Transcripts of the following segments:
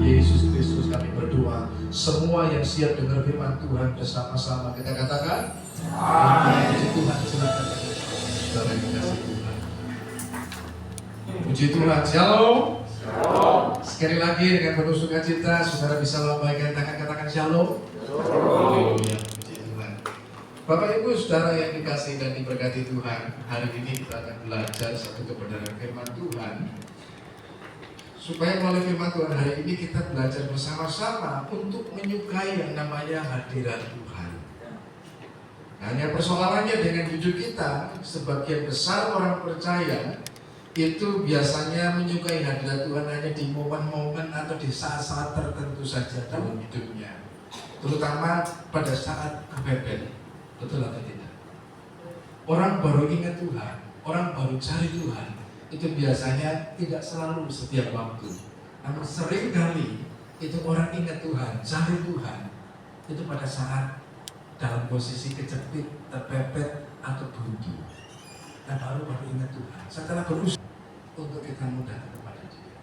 Yesus Kristus kami berdoa. Semua yang siap dengar firman Tuhan bersama-sama kita katakan amin. Puji Tuhan, silakan saudara yang dikasih Tuhan. Puji Tuhan, shalom. Sekali lagi dengan penuh sukacita saudara bisa lambaikan tangan, katakan shalom. Haleluya, puji Tuhan. Bapak Ibu saudara yang dikasih dan diberkati Tuhan, hari ini kita akan belajar satu kebenaran firman Tuhan. Supaya melalui firman Tuhan hari ini kita belajar bersama-sama untuk menyukai yang namanya hadirat Tuhan. Hanya persoalannya dengan jujur kita, sebagian besar orang percaya itu biasanya menyukai hadirat Tuhan hanya di momen-momen atau di saat-saat tertentu saja dalam hidupnya. Terutama pada saat kepepet. Betul atau tidak? Orang baru ingat Tuhan, orang baru cari Tuhan, itu biasanya tidak selalu setiap waktu. Namun sering kali itu orang ingat Tuhan, cari Tuhan, itu pada saat dalam posisi kejepit, terpepet, atau buntu. Dan baru ingat Tuhan setelah berusaha untuk kita mudah kepada Dia.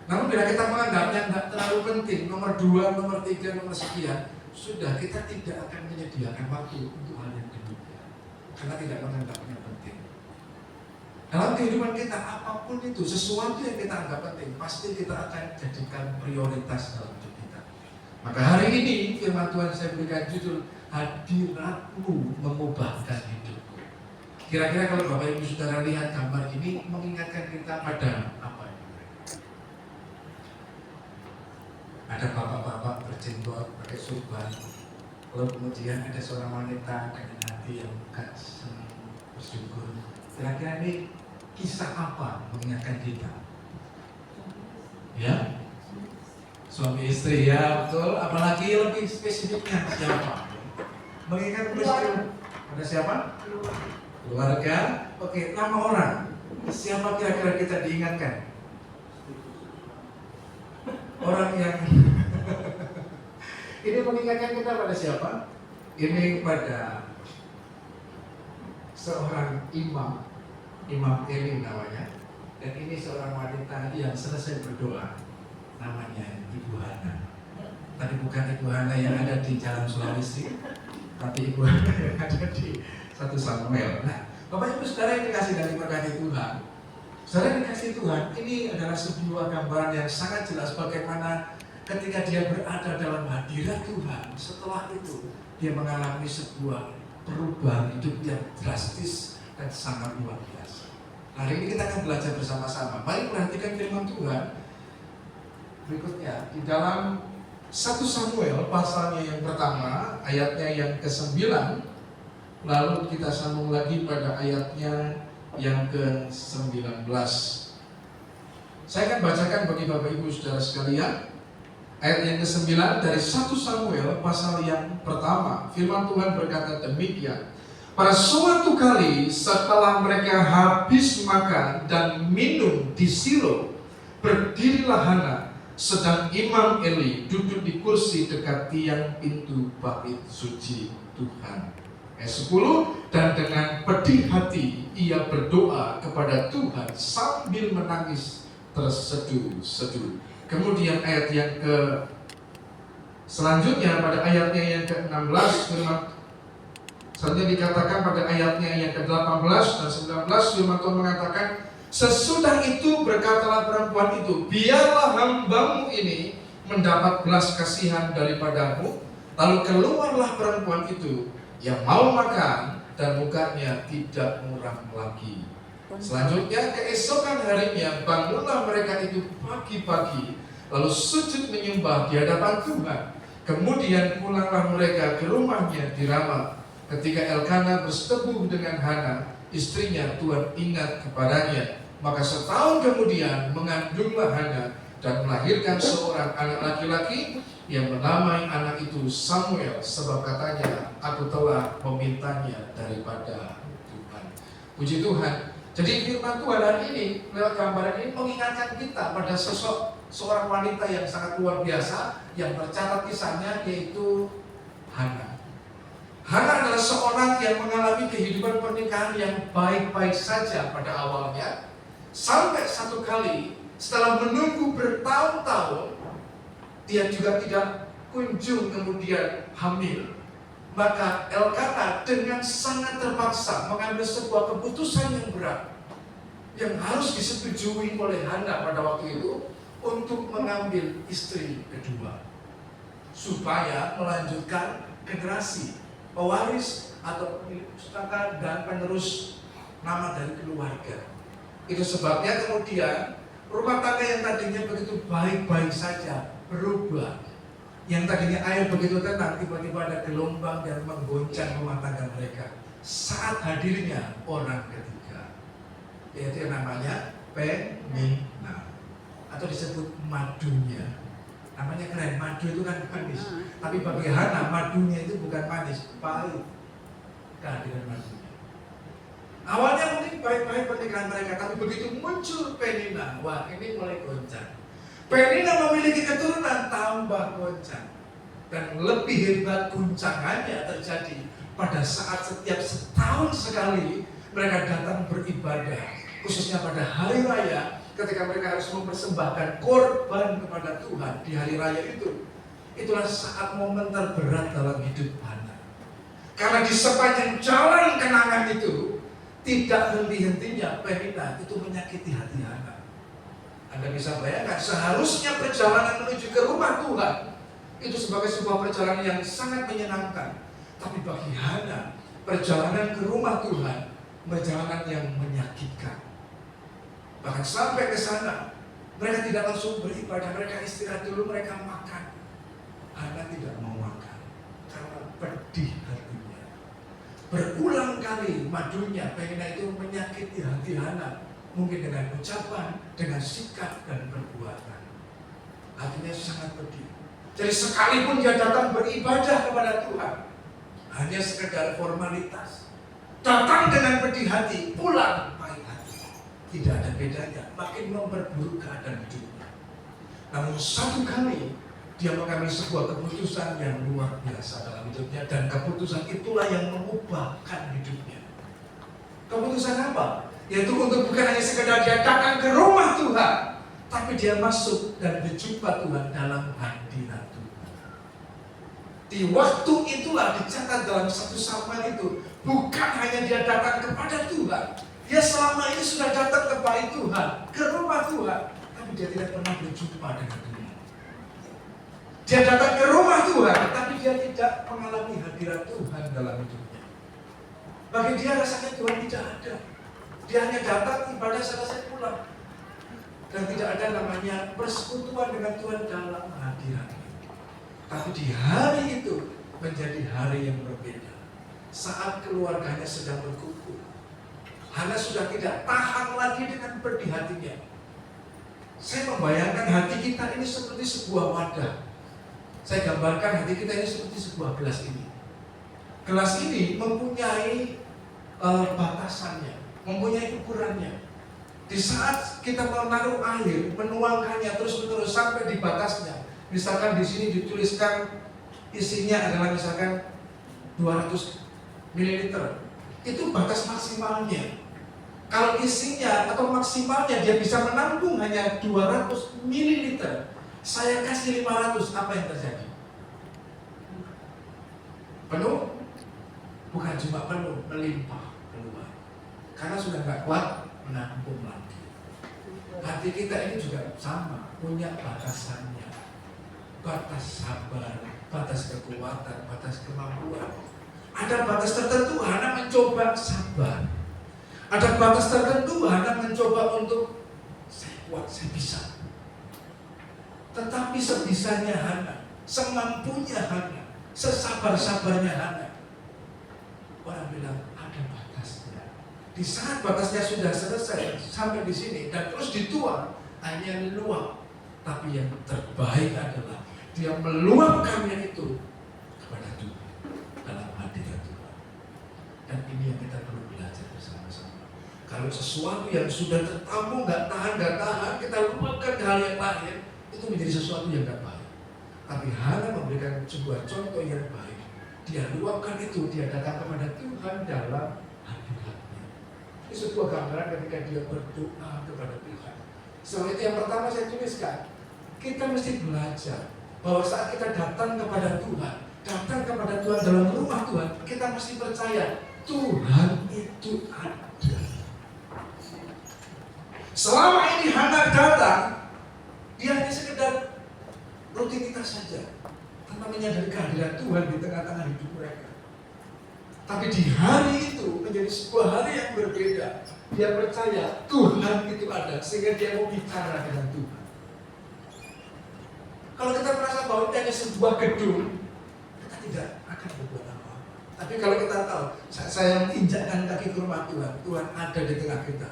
Namun bila kita menganggapnya tidak terlalu penting, nomor 2, nomor 3, nomor sekian, sudah kita tidak akan menyediakan waktu untuk hal yang demikian karena tidak menganggapnya penting. Dalam kehidupan kita apapun itu, sesuatu yang kita anggap penting, pasti kita akan jadikan prioritas dalam hidup kita. Maka hari ini firman Tuhan saya berikan judul Hadiratmu Mengubahkan Hidupku. Kira-kira kalau Bapak Ibu Saudara lihat gambar ini mengingatkan kita pada apa ya? Ada bapak-bapak berjenggot pakai surban, lalu kemudian ada seorang wanita dengan hati yang bukan senang bersyukur. Kira-kira ini kisah apa mengingatkan kita? Ya, suami istri ya betul. Apalagi lebih spesifiknya siapa? Mengingat peristiwa pada siapa? Keluarga. Oke, nama orang. Siapa kira-kira kita diingatkan? Orang yang ini mengingatkan kita pada siapa? Ini pada seorang imam Eli namanya. Dan ini seorang wanita yang selesai berdoa, namanya Ibu Hana. Tapi bukan Ibu Hana yang ada di Jalan Sulawesi, tapi Ibu Hana yang ada di 1 Samuel. Nah, Bapak Ibu Saudara yang dikasih dan diberkati Tuhan, saudara yang dikasih Tuhan, ini adalah sebuah gambaran yang sangat jelas bagaimana ketika dia berada dalam hadirat Tuhan, setelah itu dia mengalami sebuah perubahan hidup yang drastis dan sangat luar biasa. Hari ini kita akan belajar bersama-sama. Mari perhatikan firman Tuhan berikutnya di dalam 1 Samuel pasalnya yang pertama, ayatnya yang ke-9. Lalu kita sambung lagi pada ayatnya yang ke-19. Saya akan bacakan bagi Bapak Ibu Saudara sekalian ayat yang ke-9 dari 1 Samuel pasal yang pertama. Firman Tuhan berkata demikian. Pada suatu kali setelah mereka habis makan dan minum di Silo, berdirilah Hana, sedang Imam Eli duduk di kursi dekat tiang pintu bait suci Tuhan. Ayat 10, dan dengan pedih hati ia berdoa kepada Tuhan sambil menangis terseduh-seduh. Kemudian ayat yang selanjutnya pada ayatnya yang ke-16 selanjutnya dikatakan pada ayatnya yang ke-18 dan 19 firman Tuhan mengatakan, sesudah itu berkatalah perempuan itu, biarlah hambamu ini mendapat belas kasihan daripadamu. Lalu keluarlah perempuan itu yang mau makan dan mukanya tidak muram lagi. Selanjutnya keesokan harinya bangunlah mereka itu pagi-pagi, lalu sujud menyembah di hadapan Tuhan. Kemudian pulanglah mereka ke rumahnya di Rama. Ketika Elkana bersetebuh dengan Hana, istrinya, Tuhan ingat kepadanya. Maka setahun kemudian mengandunglah Hana dan melahirkan seorang anak laki-laki yang menamai anak itu Samuel, sebab katanya, aku telah memintanya daripada Tuhan. Puji Tuhan. Jadi firman Tuhan hari ini lewat gambaran ini mengingatkan kita pada seorang wanita yang sangat luar biasa yang tercatat kisahnya, yaitu Hana. Hana adalah seorang yang mengalami kehidupan pernikahan yang baik-baik saja pada awalnya, sampai satu kali setelah menunggu bertahun-tahun Dia juga tidak kunjung kemudian hamil. Maka Elkana dengan sangat terpaksa mengambil sebuah keputusan yang berat yang harus disetujui oleh Hana pada waktu itu untuk mengambil istri kedua supaya melanjutkan generasi pewaris atau pustaka dan penerus nama dari keluarga. Itu sebabnya kemudian rumah tangga yang tadinya begitu baik-baik saja berubah. Yang tadinya air begitu tenang, tiba-tiba ada gelombang yang menggoncang rumah tangga mereka saat hadirnya orang ketiga, yaitu yang namanya Penina, atau disebut madunya. Namanya keren, madu itu kan manis. Tapi bagi Hana, madunya itu bukan manis, pahit kehadiran madunya. Awalnya mungkin baik-baik pernikahan mereka, tapi begitu muncul Penina, wah ini mulai goncang. Penina memiliki keturunan tambah goncang. Dan lebih hebat guncangannya terjadi pada saat setiap setahun sekali mereka datang beribadah, khususnya pada hari raya ketika mereka harus mempersembahkan korban kepada Tuhan di hari raya itu. Itulah saat momen terberat dalam hidup Hana. Karena di sepanjang jalan kenangan itu tidak henti-hentinya Penina itu menyakiti hati Hana. Anda bisa bayangkan, seharusnya perjalanan menuju ke rumah Tuhan itu sebagai sebuah perjalanan yang sangat menyenangkan. Tapi bagi Hana, perjalanan ke rumah Tuhan perjalanan yang menyakitkan. Bahkan sampai ke sana, mereka tidak langsung beribadah, mereka istirahat dulu, mereka makan. Hana tidak mau makan karena pedih hatinya. Berulang kali madunya, Penina itu menyakiti hati Hana. Mungkin dengan ucapan, dengan sikap dan perbuatan. Hatinya sangat pedih. Jadi sekalipun dia datang beribadah kepada Tuhan, hanya sekedar formalitas. Datang dengan pedih hati, pulang pahit hati. Tidak ada bedanya, makin memperburuk keadaan hidupnya. Namun satu kali dia mengambil sebuah keputusan yang luar biasa dalam hidupnya, dan keputusan itulah yang mengubahkan hidupnya. Keputusan apa? Yaitu untuk bukan hanya sekedar dia datang ke rumah Tuhan, tapi dia masuk dan berjumpa Tuhan dalam hadirat Tuhan. Di waktu itulah dicatat dalam 1 Samuel itu, bukan hanya dia datang kepada Tuhan, dia selama ini sudah datang ke bait Tuhan, ke rumah Tuhan, tapi dia tidak pernah berjumpa dengan Tuhan. Dia datang ke rumah Tuhan, tapi dia tidak mengalami hadirat Tuhan dalam hidupnya. Bagi dia rasanya Tuhan tidak ada. Dia hanya datang, ibadah, selesai pulang. Dan tidak ada namanya persekutuan dengan Tuhan dalam hadiratnya. Tapi di hari itu menjadi hari yang berbeda. Saat keluarganya sedang berkumpul, Hana sudah tidak tahan lagi dengan pedih hatinya. Saya membayangkan hati kita ini seperti sebuah wadah. Saya gambarkan hati kita ini seperti sebuah gelas ini. Gelas ini mempunyai batasannya, mempunyai ukurannya. Di saat kita menaruh air, menuangkannya terus-menerus sampai di batasnya. Misalkan di sini dituliskan isinya adalah misalkan 200 ml. Itu batas maksimalnya. Kalau isinya atau maksimalnya dia bisa menampung hanya 200 ml. Saya kasih 500, apa yang terjadi? Penuh? Bukan cuma penuh, melimpah keluar. Karena sudah gak kuat menampung lagi. Hati kita ini juga sama, punya batasannya. Batas sabar, batas kekuatan, batas kemampuan. Ada batas tertentu Hana mencoba sabar. Ada batas tertentu Hana mencoba untuk saya kuat, saya bisa. Tetapi sebisanya Hana, semampunya Hana, sesabar-sabarnya Hana, orang bilang ada batasnya. Di saat batasnya sudah selesai sampai di sini dan terus dituang, hanya luap. Tapi yang terbaik adalah dia meluapkannya itu kepada Tuhan dalam hadirat Tuhan. Dan ini yang kita perlu belajar bersama-sama. Kalau sesuatu yang sudah tertampung nggak tahan, kita luapkan ke hal yang lain, itu menjadi sesuatu yang tidak baik. Tapi Hana memberikan sebuah contoh yang baik. Dia luapkan itu, dia datang kepada Tuhan dalam hadiratnya. Ini sebuah gambaran ketika dia berdoa kepada Tuhan. Soal itu yang pertama saya tuliskan, kita mesti belajar bahwa saat kita datang kepada Tuhan dalam rumah Tuhan, kita mesti percaya Tuhan itu ada. Selama ini Hana datang, dia hanya sekedar rutinitas saja, tanpa menyadari kehadiran Tuhan di tengah-tengah hidup mereka. Tapi di hari itu menjadi sebuah hari yang berbeda. Dia percaya Tuhan itu ada, sehingga dia mau bicara dengan Tuhan. Kalau kita merasa bahwa ini hanya sebuah gedung, kita tidak akan berbuat apa-apa. Tapi kalau kita tahu, saya menginjakkan kaki ke rumah Tuhan, Tuhan ada di tengah kita.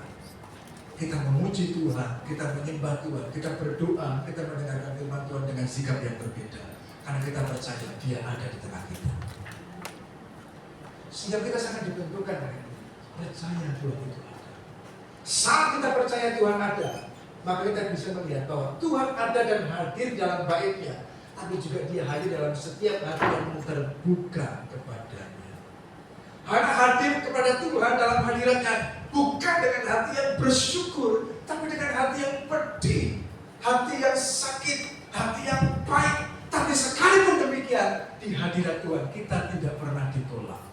Kita memuji Tuhan, kita menyembah Tuhan, kita berdoa, kita mendengarkan firman Tuhan dengan sikap yang berbeda. Karena kita percaya Dia ada di tengah kita. Sehingga kita sangat dibentukkan dengan ini. Percaya Tuhan itu ada. Saat kita percaya Tuhan ada, maka kita bisa melihat bahwa Tuhan ada dan hadir dalam baiknya, tapi juga Dia hadir dalam setiap hati yang terbuka kepadanya. Hanya hadir kepada Tuhan dalam hadiratnya, bukan dengan hati yang bersyukur, tapi dengan hati yang pedih, hati yang sakit, hati yang baik. Tapi sekalipun demikian, di hadirat Tuhan kita tidak pernah ditolak.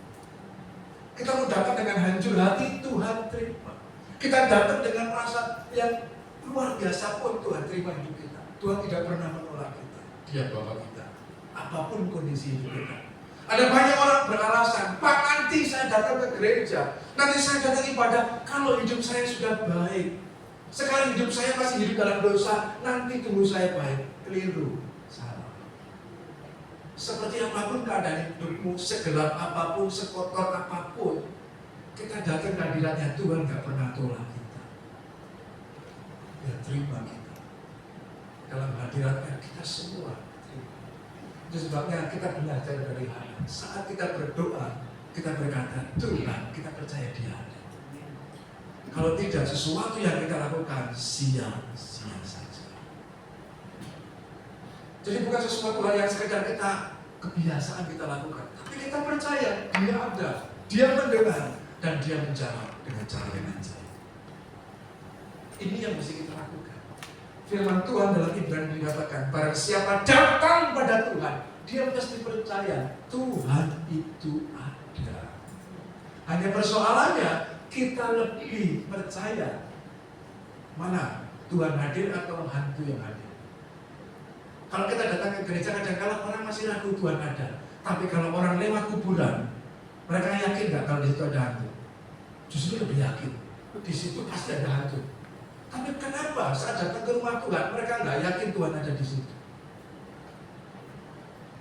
Kita mau datang dengan hancur hati, Tuhan terima. Kita datang dengan rasa yang luar biasa pun, Tuhan terima hidup kita. Tuhan tidak pernah menolak kita. Dia bawa kita, apapun kondisi hidup kita. Ada banyak orang beralasan, Pak, nanti saya datang ke gereja, nanti saya datang ibadah, kalau hidup saya sudah baik. Sekarang hidup saya masih hidup dalam dosa, nanti tunggu saya baik. Keliru, salah. Seperti apapun keadaan hidupmu, segelap apapun, sekotor apapun, kita datang ke hadiratnya, Tuhan gak pernah tolak kita. Dia terima kita. Dalam hadiratnya kita semua terima. Itu sebabnya kita belajar dari Hana. Saat kita berdoa, kita berkata, Tuhan, kita percaya Dia ada. Kalau tidak, sesuatu yang kita lakukan sia-sia saja. Jadi bukan sesuatu hal yang sekedar kita kebiasaan kita lakukan, tapi kita percaya Dia ada, Dia mendengar, dan Dia menjawab dengan cara yang ajaib. Ini yang mesti kita lakukan. Firman Tuhan dalam Ibrani dikatakan, barang siapa datang pada Tuhan, dia mesti percaya Tuhan itu ada. Hanya persoalannya, kita lebih percaya mana Tuhan hadir atau hantu yang hadir. Kalau kita datang ke gereja, kadang-kadang orang masih ragu Tuhan ada. Tapi kalau orang lewat kuburan, mereka yakin nggak kalau di situ ada hantu? Justru lebih yakin, di situ pasti ada hantu. Tapi kenapa saat datang ke rumah Tuhan, mereka nggak yakin Tuhan ada di situ?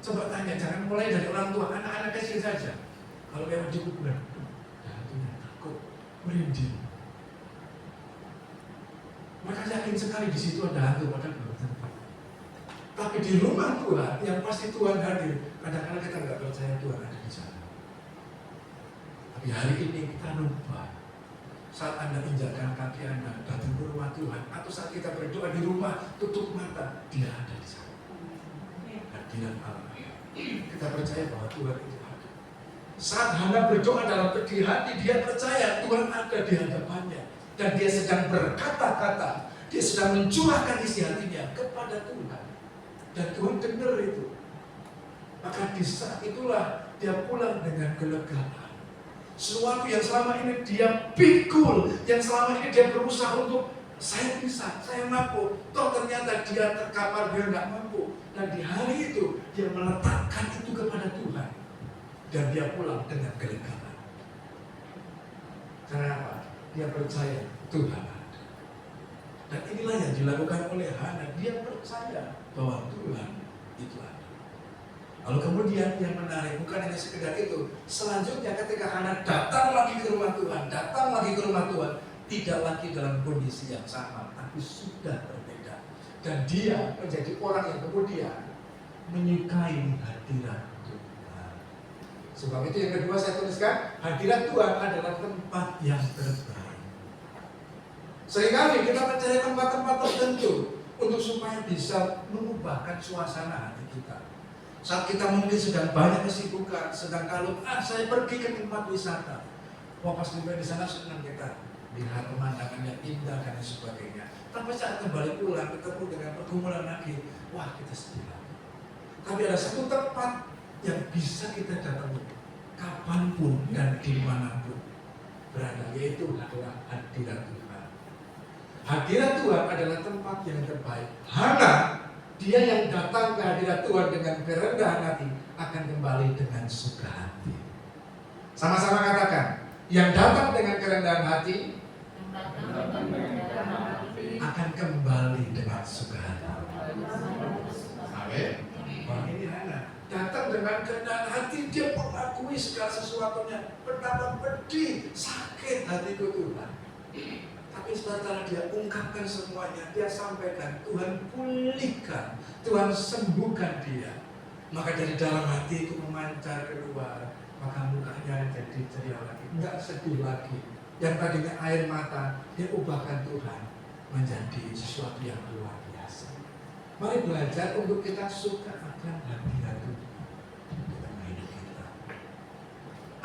Coba tanya, jangan mulai dari orang tua, anak-anak kecil saja. Kalau lewat di kuburan, hantunya takut, merinding. Mereka yakin sekali di situ ada hantu, padahal belum tentu. Tapi di rumah Tuhan, yang pasti Tuhan hadir, kadang-kadang kita nggak percaya Tuhan ada di sana. Tapi hari ini kita lupa. Saat Anda injakkan kaki Anda datang ke rumah Tuhan, atau saat kita berdoa di rumah, tutup mata, Dia ada di sana. Hadirat Allah. Kita percaya bahwa Tuhan itu ada. Saat Hana berdoa dalam pedih hati, dia percaya Tuhan ada di hadapannya, dan dia sedang berkata-kata, dia sedang mencurahkan isi hatinya kepada Tuhan, dan Tuhan dengar itu. Maka di saat itulah dia pulang dengan kelegaan. Sesuatu yang selama ini dia pikul, yang selama ini dia berusaha untuk saya bisa, saya mampu, toh ternyata dia terkapar, dia nggak mampu. Dan di hari itu dia meletakkan itu kepada Tuhan, dan dia pulang dengan kelegaan. Karena apa? Dia percaya Tuhan ada. Dan inilah yang dilakukan oleh Hana. Dia percaya bahwa Tuhan itu ada. Lalu kemudian yang menarik bukan hanya sekedar itu. Selanjutnya ketika Hana datang lagi ke rumah Tuhan, tidak lagi dalam kondisi yang sama, tapi sudah berbeda. Dan dia menjadi orang yang kemudian menyukai hadirat Tuhan. Sebab itu yang kedua saya tuliskan, hadirat Tuhan adalah tempat yang terbaik. Seringkali kita mencari tempat-tempat tertentu untuk supaya bisa mengubahkan suasana hati kita. Saat kita mungkin sedang banyak kesibukan, sedang kalau saya pergi ke tempat wisata, wah pas di sana senang kita lihat pemandangan yang indah dan sebagainya. Tapi saat kembali pulang ketemu dengan pergumulan lagi, wah kita sedih lagi. Tapi ada satu tempat yang bisa kita datangi kapanpun dan dimanapun berada, yaitu adalah hadirat Tuhan. Hadirat Tuhan adalah tempat yang terbaik. Hana, dia yang datang ke hadirat Tuhan dengan kerendahan hati akan kembali dengan suka hati. Sama-sama katakan, yang datang dengan kerendahan hati akan kembali dengan suka hati. Amin. Wah, ini Hana datang dengan kerendahan hati, dia mengakui segala sesuatunya, betapa pedih, sakit hatiku Tuhan. Tapi setelah dia ungkapkan semuanya, dia sampaikan, Tuhan pulihkan, Tuhan sembuhkan dia. Maka dari dalam hatiku memancar keluar, maka mukanya jadi ceria lagi, enggak sedih lagi. Yang tadinya air mata, dia ubahkan Tuhan menjadi sesuatu yang luar biasa. Mari belajar untuk kita suka akan hadirat Tuhan di tengah hidup kita.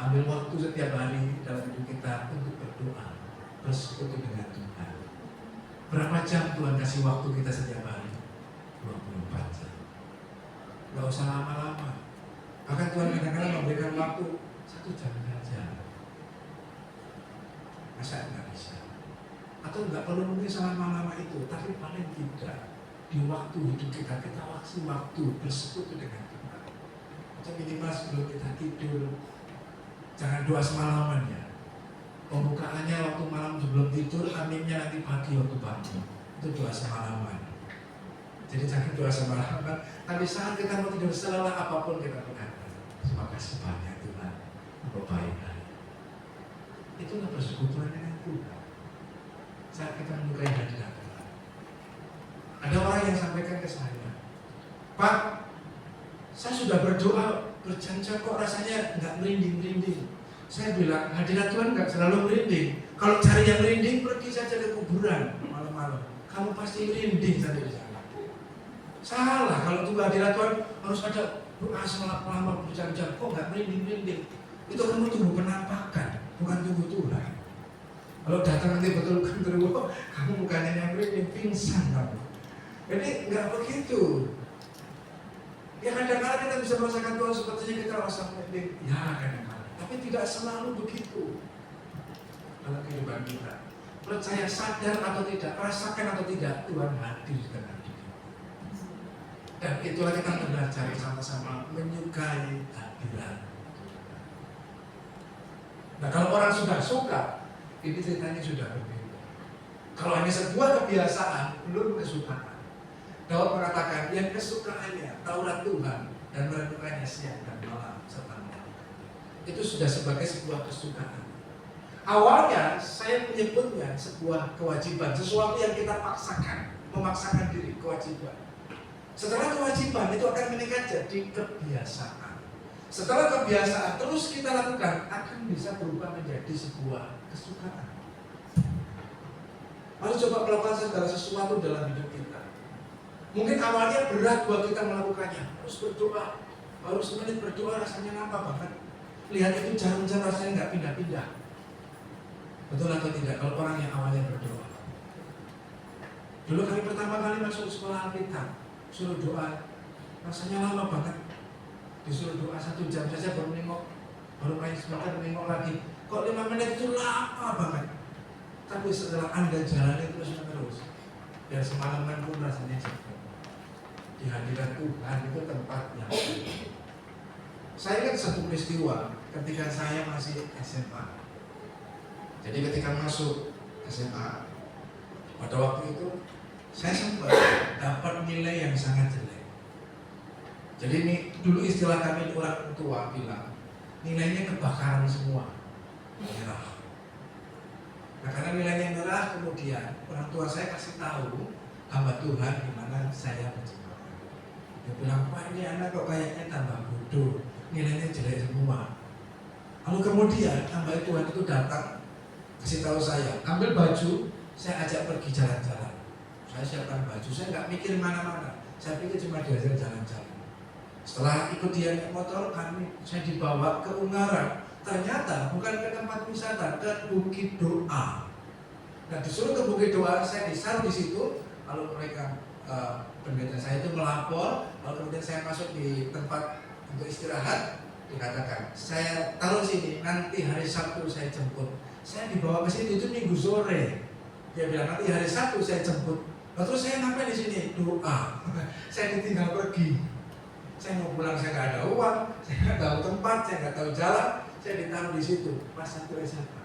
Ambil waktu setiap hari dalam hidup kita untuk berdoa, bersekutu dengan Tuhan. Berapa jam Tuhan kasih waktu kita setiap hari? 24 jam. Gak usah lama-lama. Bahkan Tuhan kadang-kadang memberikan waktu 1 jam saja. Masa enggak bisa? Atau enggak perlu mungkin selama-lama itu, tapi paling tidak di waktu hidup kita kasih waktu bersekutu dengan Tuhan. Atau minimal sebelum kita tidur, jangan doa semalaman ya. Pembukaannya waktu malam sebelum tidur, aminnya nanti pagi waktu bangun. Itu doa semalaman. Jadi jangan doa semalaman. Tapi saat kita mau tidur, selelah apapun kita berkata, terima kasih banyak Tuhan, apa baik hari. Itulah persekutuan dengan Tuhan. Saat kita menyukai hadirat Tuhan. Ada orang yang sampaikan ke saya, Pak, saya sudah berdoa berjam-jam kok rasanya nggak merinding-merinding. Saya bilang, hadirat Tuhan nggak selalu merinding. Kalau cari yang merinding, pergi saja ke kuburan malam-malam. Kamu pasti merinding sampai di sana. Salah, kalau tunggu hadirat Tuhan harus ada doa selama berjam-jam. Kok nggak merinding-merinding? Itu kamu tunggu penampakan, bukan tunggu Tuhan. Kalau datang nanti betul genderuwo, kamu bukannya yang merinding, pingsan kamu. Jadi nggak begitu. Ya kadang-kadang kita bisa merasakan Tuhan sepertinya kita rasa merinding. Ya kadang-kadang. Tapi tidak selalu begitu dalam kehidupan kita. Percaya sadar atau tidak, rasakan atau tidak, Tuhan hadir di tengah hidup kita. Dan itulah kita belajar bersama-sama menyukai hadirat. Nah kalau orang sudah suka, ini ceritanya sudah berbeda. Kalau hanya sebuah kebiasaan, belum kesukaan. Daud mengatakan yang kesukaannya Taurat Tuhan dan merenungkannya siang dan malam serta malam. Itu sudah sebagai sebuah kesukaan. Awalnya saya menyebutnya sebuah kewajiban, sesuatu yang kita paksakan, memaksakan diri, kewajiban. Setelah kewajiban itu akan meningkat jadi kebiasaan. Setelah kebiasaan terus kita lakukan akan bisa berubah menjadi sebuah kesukaan. Mari coba melakukan segala sesuatu dalam hidup kita. Mungkin awalnya berat buat kita melakukannya, harus berdoa, baru semenit berdoa rasanya nampak banget. Lihat itu jarum-jarum rasanya nggak pindah-pindah. Betul atau tidak kalau orang yang awalnya berdoa? Dulu kali pertama kali masuk sekolah Alkitab, suruh doa, rasanya lama banget. Disuruh doa 1 jam saja baru nengok, baru main sebentar nengok lagi. Kok 5 menit itu lama banget. Tapi setelah Anda jalani terus-menerus, dan semalaman pun rasanya capek. Di hadirat Tuhan itu tempat yang saya ingat satu peristiwa ketika saya masih SMA. Jadi ketika masuk SMA, pada waktu itu saya sempat dapat nilai yang sangat jelek. Jadi ini dulu istilah kami orang tua bilang nilainya kebakaran semua, merah. Nah karena nilainya merah, kemudian orang tua saya kasih tahu hamba Tuhan di mana saya berjemaah. Dia bilang, Pak ini anak kok kayaknya tambah bodoh, nilainya jelek semua. Lalu kemudian hamba Tuhan itu datang kasih tahu saya, ambil baju, saya ajak pergi jalan-jalan. Saya siapkan baju, saya nggak mikir mana-mana, saya pikir cuma diajak jalan-jalan. Setelah ikut dia naik motor, saya dibawa ke Ungaran. Ternyata bukan ke tempat wisata, ke Bukit Doa. Nah disuruh ke Bukit Doa, saya disar di situ. Lalu mereka pendeta saya itu melapor, Lalu kemudian saya masuk di tempat untuk istirahat, dikatakan, saya taruh sini, nanti hari Sabtu saya jemput. Saya dibawa ke sini itu Minggu sore. Dia bilang nanti hari Sabtu saya jemput. Lalu terus saya ngapain di sini? Doa. Saya ditinggal pergi. Saya mau pulang, saya nggak ada uang, saya nggak tahu tempat, saya nggak tahu jalan, saya ditaruh di situ. Pas satu SMA,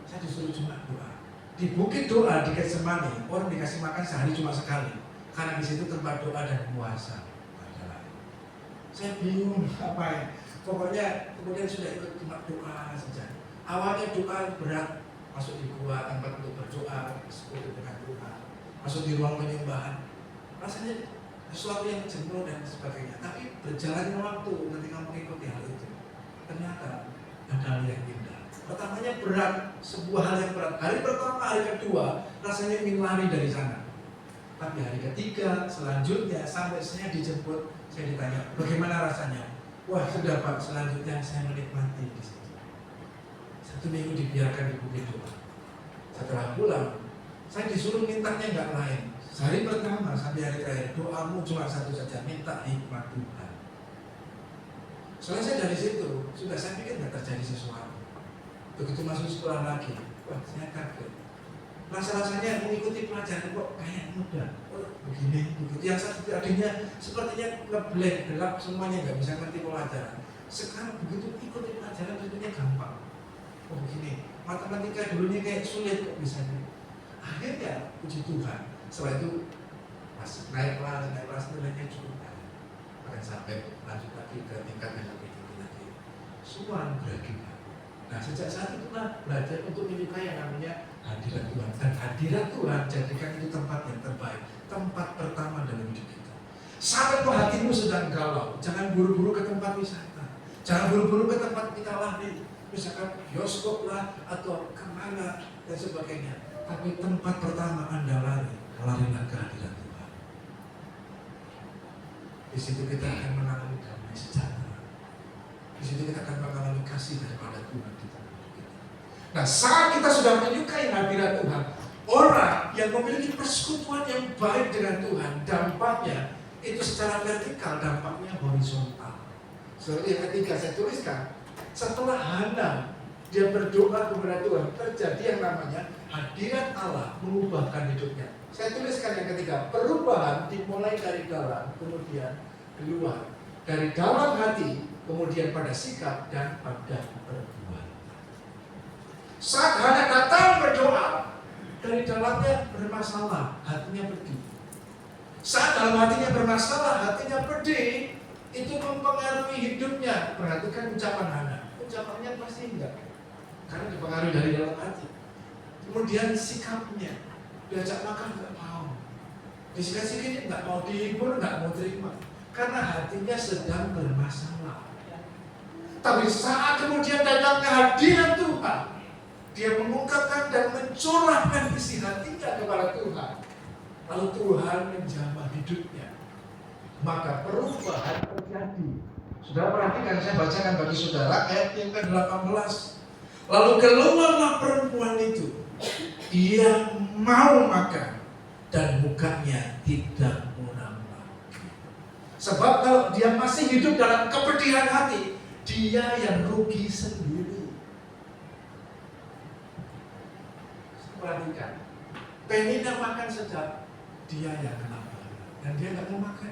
saya disuruh cuma doa. Di bukit doa di Getsemani, orang dikasih makan sehari cuma sekali, karena di situ tempat doa dan puasa. Saya bingung apa ya. Pokoknya kemudian sudah ikut cuma doa saja. Awalnya doa berat, masuk di gua tempat untuk berdoa, bersekutu dengan Tuhan, masuk di ruang penyembahan. Rasanya sesuatu yang jenuh dan sebagainya. Tapi berjalannya waktu ketika mengikuti hal itu, ternyata ada hal yang indah. Pertamanya berat, sebuah hal yang berat. Hari pertama, hari kedua, rasanya ingin lari dari sana. Tapi hari ketiga, selanjutnya sampai saya dijemput, saya ditanya, bagaimana rasanya? Wah, sudah Pak, selanjutnya saya menikmati di situ. 1 minggu dibiarkan di bukit doa. Setelah pulang, saya disuruh mintanya nggak lain. Hari pertama sampai hari terakhir, doamu cuma satu saja, minta hikmat Tuhan. Selesai dari situ, sudah saya pikir nggak terjadi sesuatu. Begitu masuk sekolah lagi, wah saya kaget. Rasa-rasanya mengikuti pelajaran kok kayak mudah. Oh, begini, begitu. Yang tadinya sepertinya ngeblank, gelap, semuanya nggak bisa ngerti pelajaran. Sekarang begitu ikuti pelajaran tentunya gampang. Oh begini, matematika dulunya kayak sulit kok bisa. Akhirnya puji Tuhan. Setelah itu naik kelas nilainya cukup baik. Akan sampai lanjut lagi ke tingkat yang lebih tinggi lagi. Semua anugerah kita. Nah sejak saat itulah belajar untuk menyukai yang namanya hadirat Tuhan. Dan hadirat Tuhan jadikan itu tempat yang terbaik, tempat pertama dalam hidup kita. Saat hatimu sedang galau, jangan buru-buru ke tempat wisata, jangan buru-buru ke tempat kita lari, misalkan bioskop lah atau kemana dan sebagainya. Tapi tempat pertama Anda larilah ke hadirat Tuhan. Di situ kita akan mengalami damai sejahtera. Di situ kita akan mengalami kasih daripada Tuhan kita. Nah, saat kita sudah menyukai hadirat Tuhan, orang yang memiliki persekutuan yang baik dengan Tuhan, dampaknya itu secara vertikal, dampaknya horizontal. Seperti yang ketiga saya tuliskan, setelah Hana dia berdoa kepada Tuhan, terjadi yang namanya hadirat Allah mengubahkan hidupnya. Saya tuliskan yang ketiga, perubahan dimulai dari dalam, kemudian keluar. Dari dalam hati, kemudian pada sikap dan pada perbuatan. Saat Hana datang berdoa, dari dalamnya bermasalah, hatinya pedih. Saat dalam hatinya bermasalah, hatinya pedih, itu mempengaruhi hidupnya. Perhatikan ucapan Hana. Ucapannya pasti enggak, karena dipengaruhi dari dalam hati. Kemudian sikapnya, diajak makan enggak mau, disikat-sikat enggak mau, dihibur enggak mau terima, karena hatinya sedang bermasalah. Tapi saat kemudian datangnya hadirat Tuhan, dia mengungkapkan dan mencurahkan isi hatinya kepada Tuhan. Lalu Tuhan menjamah hidupnya. Maka perubahan terjadi. Saudara perhatikan, saya bacakan bagi saudara ayat yang ke-18. Lalu keluarlah perempuan itu. Dia mau makan dan mukanya tidak muram lagi. Sebab kalau dia masih hidup dalam kepedihan hati, dia yang rugi sendiri. Perhatikan, pengennya makan sedap, dia yang kena bahaya, dan dia nggak mau makan.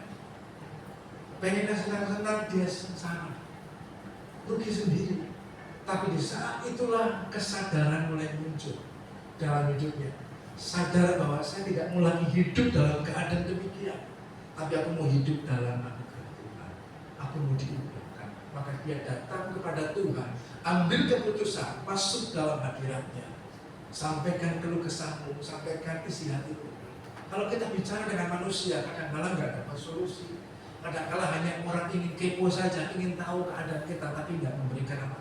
Pengennya senang-senang, dia sengsara, rugi sendiri. Tapi di saat itulah kesadaran mulai muncul dalam hidupnya. Sadar bahwa saya tidak mau lagi hidup dalam keadaan demikian, tapi aku mau hidup dalam anugerah Tuhan. Aku mau diubahkan. Maka dia datang kepada Tuhan, ambil keputusan, masuk dalam hadiratnya. Sampaikan keluh kesahmu, sampaikan isi hatimu. Kalau kita bicara dengan manusia, kadang-kadang nggak dapat solusi. Kadang-kadang hanya orang ingin kepo saja, ingin tahu keadaan kita, tapi nggak memberikan apa.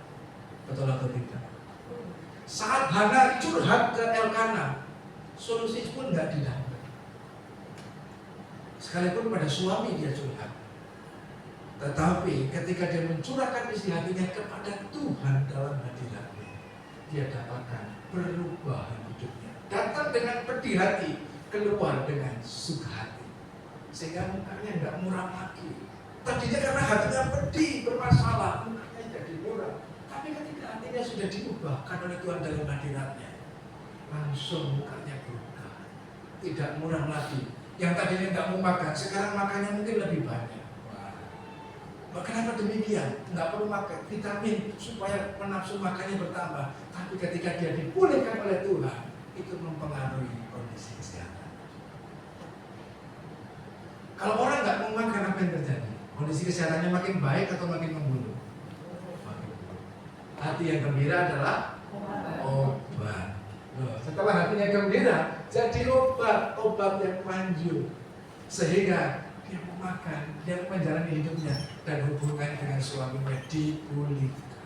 Betul atau tidak? Saat Hana curhat ke Elkana, solusi pun nggak didapat. Sekalipun pada suami dia curhat, tetapi ketika dia mencurahkan isi hatinya kepada Tuhan dalam hadiratnya, dia dapatkan perubahan hidupnya. Datang dengan pedih hati, keluar dengan suka hati. sehingga mukanya nggak muram lagi. Tadinya karena hatinya pedih, bermasalah, mukanya jadi muram. Tapi ketika hatinya sudah diubahkan oleh Tuhan dalam hadiratnya, langsung mukanya berubah, tidak muram lagi. Yang tadinya nggak mau makan, sekarang makannya mungkin lebih banyak. Kenapa demikian? Nggak perlu makan vitamin supaya nafsu makannya bertambah. Tapi ketika dia dipulihkan oleh Tuhan, itu mempengaruhi kondisi kesehatan. Kalau orang nggak mau makan, apa yang terjadi? Kondisi kesehatannya makin baik atau makin memburuk? Hati yang gembira adalah obat. Setelah hatinya gembira, jadi obat yang manjur, sehingga dia mau makan, dia menjalani hidupnya dan hubungan dengan suaminya dipulihkan.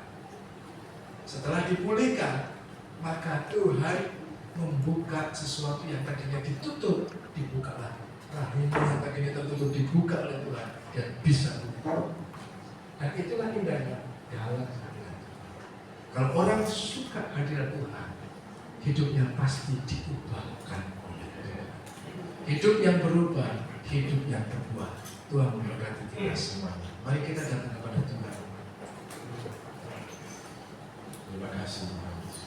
Setelah dipulihkan, maka Tuhan membuka sesuatu yang tadinya ditutup, dibuka lagi. Rahimnya yang tadinya tertutup dibuka oleh Tuhan dan bisa buka. Dan itulah indahnya dalam hadirat. Kalau orang suka hadirat Tuhan, hidupnya pasti diubahkan oleh Tuhan. Hidup yang berubah, hidup yang berbuah. Tuhan memberkati kita semuanya. Mari kita datang kepada Tuhan. Terima kasih Tuhan Yesus.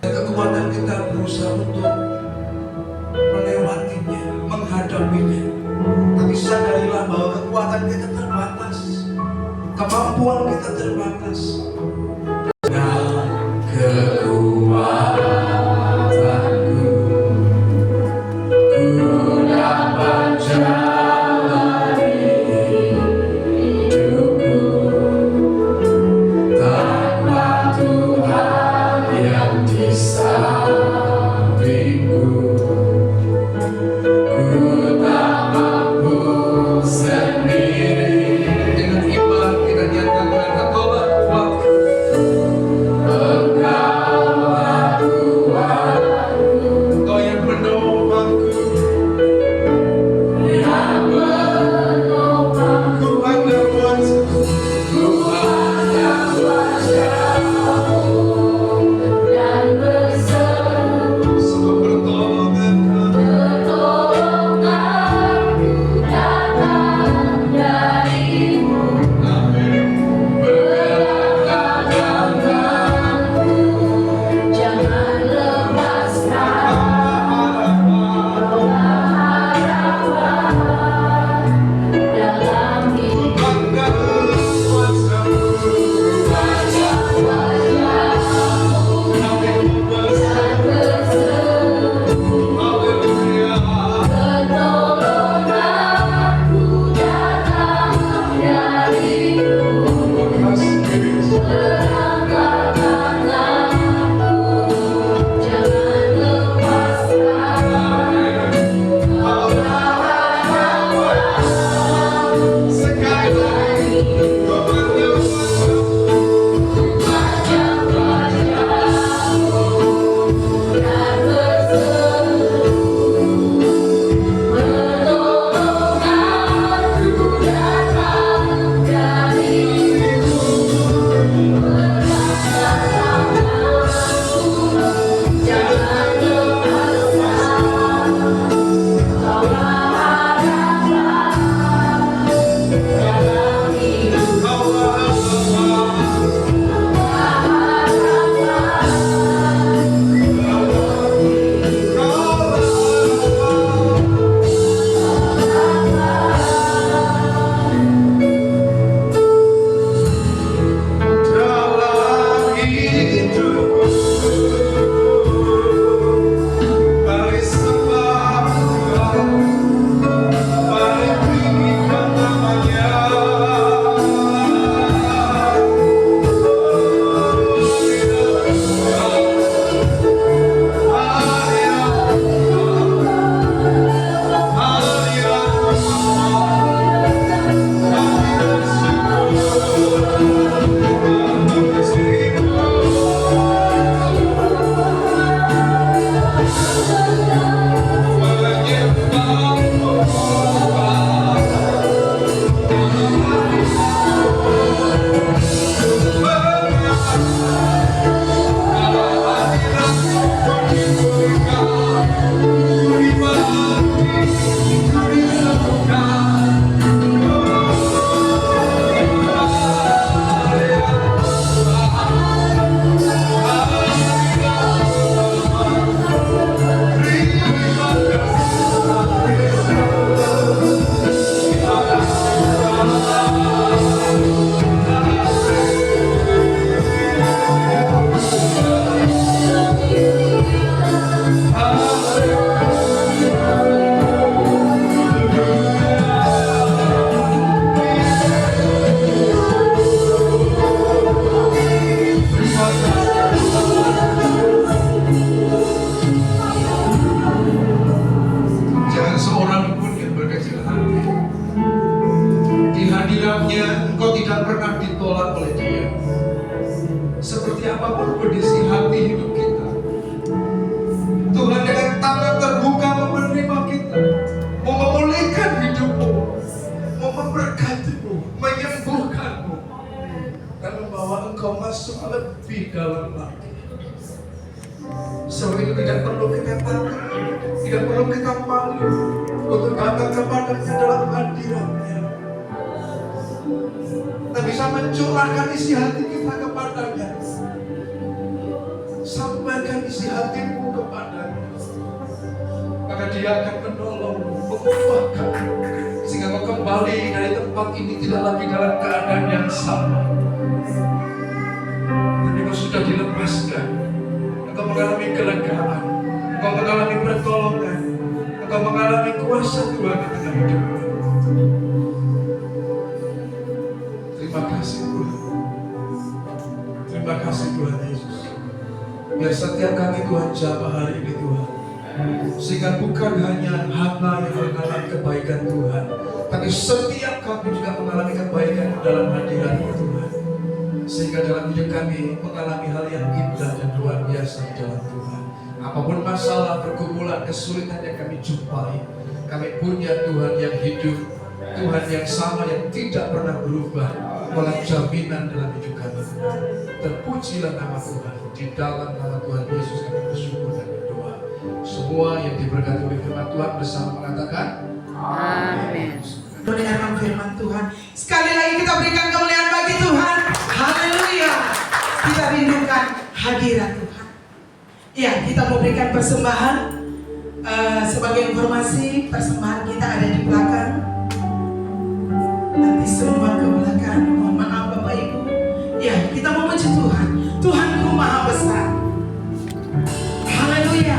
Kekuatan kita berusaha untuk melewatinya, menghadapinya. Tapi sadarilah bahwa kekuatan kita terbatas, kemampuan kita terbatas. Pokoknya engkau tidak pernah ditolak oleh Dia. Seperti apapun kondisi hati hidup kita, Tuhan dengan tangan terbuka mau menerima kita, mau memulihkan hidupmu, mau memberkatimu, menyembuhkanmu, dan membawa engkau masuk lebih dalam lagi. Sebab itu tidak perlu kita takut, tidak perlu kita malu untuk datang kepadanya dalam hadiratnya. Kita bisa mencurahkan isi hati kita kepadanya. Sampaikan isi hatimu kepadanya, maka Dia akan menolongmu, mengubahkan, sehingga kau kembali dari tempat ini tidak lagi dalam keadaan yang sama, tapi kau sudah dilepaskan. Engkau mengalami kelegaan, engkau mengalami pertolongan, engkau mengalami kuasa Tuhan di tengah hidupmu. Terima kasih Tuhan. Terima kasih Tuhan Yesus. Biar setiap kami Tuhan jamah hari ini Tuhan, sehingga bukan hanya hamba yang mengalami kebaikan Tuhan, tapi setiap kami juga mengalami kebaikan dalam hadirat Tuhan, sehingga dalam hidup kami mengalami hal yang indah dan luar biasa di dalam Tuhan. Apapun masalah, pergumulan, kesulitan yang kami jumpai, kami punya Tuhan yang hidup, Tuhan yang sama, yang tidak pernah berubah, walau jaminan dalam hidup kami. Terpujilah nama Tuhan. Di dalam nama Tuhan Yesus kami bersyukur dan berdoa. Semua yang diberkati oleh firman Tuhan bersama mengatakan Amin. Mendengarkan firman Tuhan, sekali lagi kita berikan kemuliaan bagi Tuhan. Haleluya. Kita rindukan hadirat Tuhan. Ya, kita mau berikan persembahan. Sebagai informasi, persembahan kita ada di belakang. Nanti semua ke belakang. Mohon maaf Bapak Ibu. Ya, kita memuji Tuhan. Tuhanku Maha Besar. Haleluya.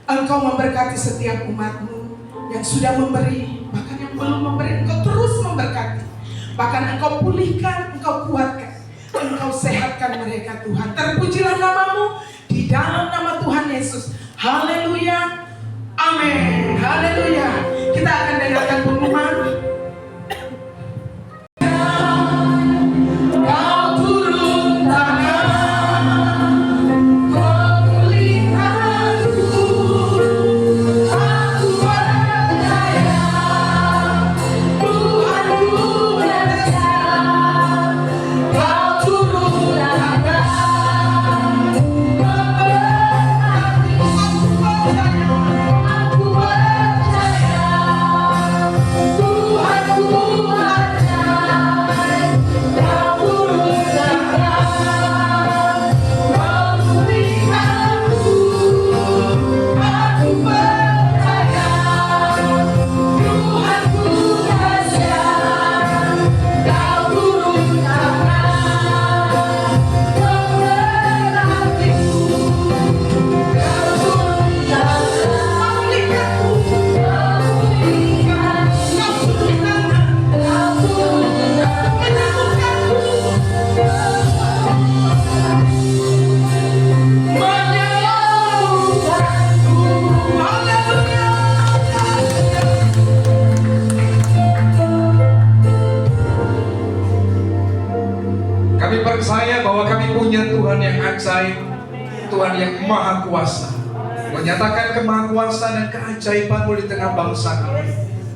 Engkau memberkati setiap umat-Mu yang sudah memberi, bahkan yang belum memberi, Engkau terus memberkati. Bahkan Engkau pulihkan, Engkau kuatkan, Engkau sehatkan mereka Tuhan. Terpujilah nama-Mu di dalam nama Tuhan Yesus. Haleluya. Amin. Haleluya. Kita akan dengarkan pengumuman. Kau turun tangan, kau pulihkan Tuhan yang maha kuasa, menyatakan kemahakuasaan dan keajaiban-Mu di tengah bangsa kami,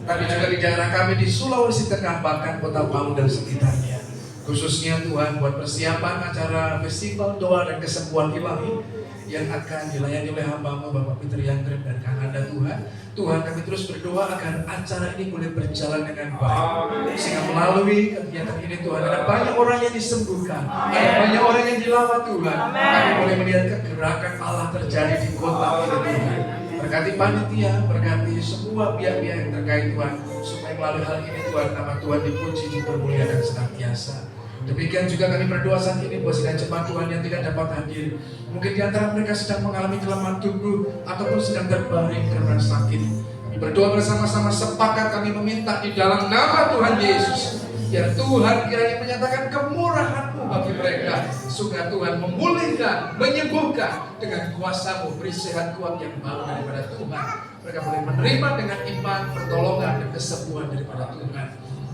tapi juga di daerah kami di Sulawesi Tengah, bahkan Kota Palu dan sekitarnya. Khususnya Tuhan buat persiapan acara Festival Doa dan Kesembuhan Ilahi yang akan dilayani oleh hamba-Mu Bapak Peter Yanggrep dan Kang Anda Tuhan. Tuhan, kami terus berdoa agar acara ini boleh berjalan dengan baik, sehingga melalui kegiatan ini Tuhan ada banyak orang yang disembuhkan, ada banyak orang yang dilawat Tuhan. Kami boleh melihat kegerakan Allah terjadi di kota ini Tuhan. Berkati panitia, berkati semua pihak-pihak yang terkait Tuhan, supaya melalui hal ini Tuhan, nama Tuhan dipuji, dipermuliakan senantiasa. Demikian juga kami berdoa saat ini buat sidang jemaat Tuhan yang tidak dapat hadir. Mungkin di antara mereka sedang mengalami kelemahan tubuh ataupun sedang terbaring karena sakit. Kami berdoa bersama-sama, sepakat kami meminta di dalam nama Tuhan Yesus, biar Tuhan kiranya menyatakan kemurahan-Mu bagi mereka, supaya Tuhan memulihkan, menyembuhkan dengan kuasa-Mu, beri sehat kuat yang baru daripada Tuhan. Mereka boleh menerima dengan iman, pertolongan dan kesembuhan daripada Tuhan.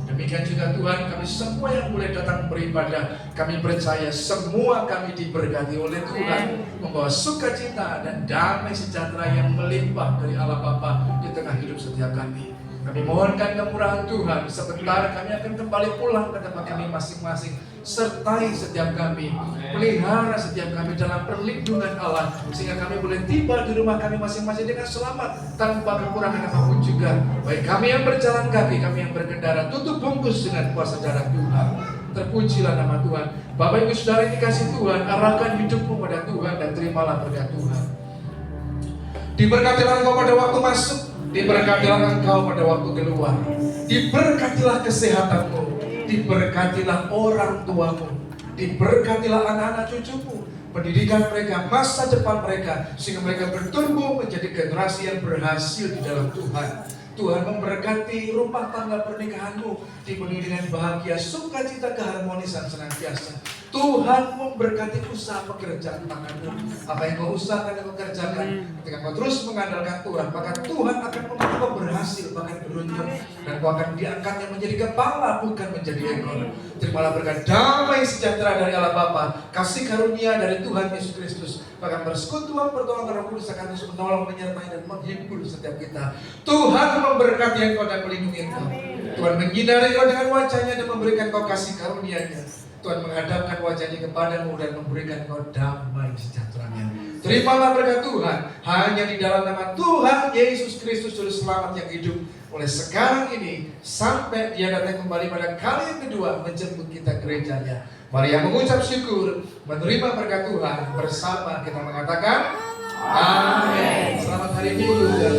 Demikian juga Tuhan, kami semua yang boleh datang beribadah, kami percaya semua kami diberkati oleh Tuhan, membawa sukacita dan damai sejahtera yang melimpah dari Allah Bapa di tengah hidup setiap kami. Kami mohonkan kemurahan Tuhan, sebentar kami akan kembali pulang ke tempat kami masing-masing. Sertai setiap kami, pelihara setiap kami dalam perlindungan Allah, sehingga kami boleh tiba di rumah kami masing-masing dengan selamat, tanpa kekurangan apapun juga. Baik kami yang berjalan kaki, kami yang berkendara, tutup bungkus dengan kuasa darah Tuhan. Terpujilah nama Tuhan. Bapak Ibu Saudara yang dikasih Tuhan, arahkan hidupmu pada Tuhan dan terimalah berkat Tuhan. Diberkatilah engkau pada waktu masuk, diberkatilah engkau pada waktu keluar, diberkatilah kesehatanmu, diberkatilah orang tuamu, diberkatilah anak-anak cucumu, pendidikan mereka, masa depan mereka, sehingga mereka bertumbuh menjadi generasi yang berhasil di dalam Tuhan. Tuhan memberkati rumah tangga pernikahanmu, dipenuhi dengan bahagia, sukacita, keharmonisan senantiasa. Tuhan memberkati usaha pekerjaan tanganmu. Apa yang kau usahakan dan kau kerjakan, ketika kau terus mengandalkan Tuhan, maka Tuhan akan membuat kau berhasil, bahkan beruntung, dan kau akan diangkatnya menjadi kepala, bukan menjadi ekor. Terimalah berkat damai sejahtera dari Allah Bapa, kasih karunia dari Tuhan Yesus Kristus, bahkan persekutuan pertolongan Roh Kudus akan terus menolong, menyertai dan menghibur setiap kita. Tuhan memberkati engkau dan melindungi engkau. Tuhan menyinari engkau dengan wajahnya dan memberikan engkau kasih karunia-Nya. Tuhan menghadapkan wajahnya kepadamu dan memberikan engkau damai sejahtera-Nya. Terimalah berkat Tuhan hanya di dalam nama Tuhan Yesus Kristus Juru Selamat yang hidup, mulai sekarang ini sampai Dia datang kembali pada kali yang kedua menjemput kita gerejanya. Mari yang mengucap syukur, menerima berkat Tuhan bersama kita mengatakan amin. Selamat hari Minggu.